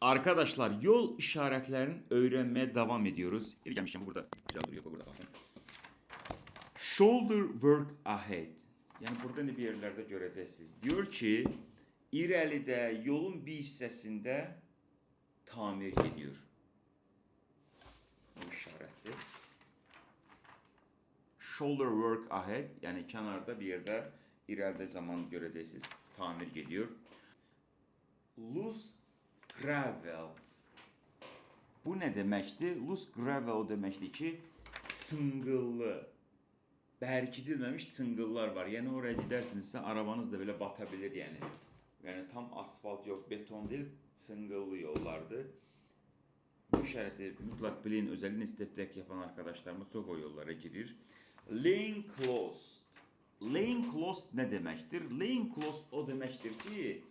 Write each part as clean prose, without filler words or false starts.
Arkadaşlar yol işaretlerini öğrenmeye devam ediyoruz. Geri gelmişken burada güzel duruyor. Burada kalsın. Shoulder work ahead. Yani burada ne bir yerlerde göreceksiniz. Diyor ki irəlidə yolun bir hissəsində tamir ediyor. Bu işaretli. Shoulder work ahead. Yani kenarda bir yerde irəlidə zaman göreceksiniz. Tamir ediyor. Loose gravel. Bu ne deməkdir? Loose gravel o deməkdir ki, çıngıllı, bərkidilməmiş çıngıllar var. Yəni oraya gidersinizsə arabanız da belə bata bilir yəni. Yəni tam asfalt yox, beton deyil, çıngıllı yollardır. Bu işareti mutlak bilin, özellikle step yapan arkadaşlarımız çok o yollara girir. Lane closed. Lane closed ne deməkdir? Lane closed o deməkdir ki,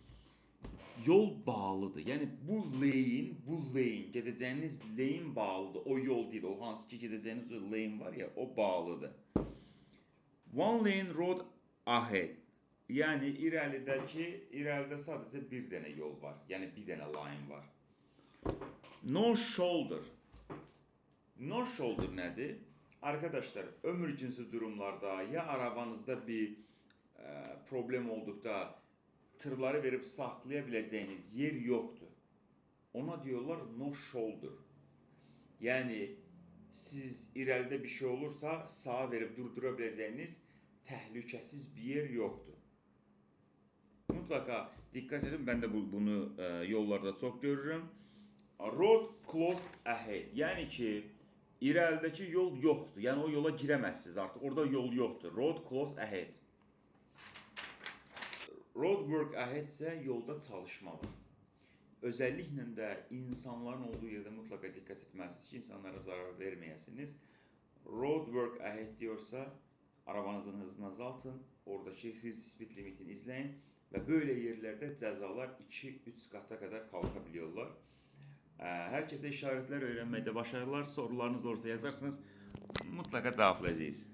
yol bağlıdır. Yani bu lane, gedeceğiniz lane bağlıdır. O yol değil, o hansı ki gedeceğiniz o lane var ya, o bağlıdır. One lane road ahead. Yani irəlidə sadece bir dənə yol var. Yani bir dənə line var. No shoulder. No shoulder nədir? Arkadaşlar, ömür cinsi durumlarda ya arabanızda bir problem olduqda tırları verip saklayabileceğiniz yer yoktu. Ona diyorlar no shoulder. Yani siz irəlide bir şey olursa sağa verip durdurabileceğiniz təhlükəsiz bir yer yoktu. Mutlaka dikkat edin. Ben de bunu yollarda çok görürüm. Road closed ahead. Yani ki irəlidəki yol yoktu. Yani o yola giremezsiniz artık. Orada yol yoktu. Road closed ahead. Road work ahead ise yolda çalışma var. Özellikle de insanların olduğu yerde mutlaka dikkat etmezsiniz ki insanlara zarar vermeyesiniz. Road work ahead diyorsa arabanızın hızını azaltın. Oradaki hız speed limitini izleyin. Ve böyle yerlerde cezalar 2-3 kata kadar kalkabiliyorlar. Herkese işaretler öğrenmede başarılar. Sorularınız olursa yazarsınız. Mutlaka cevaplayacağız.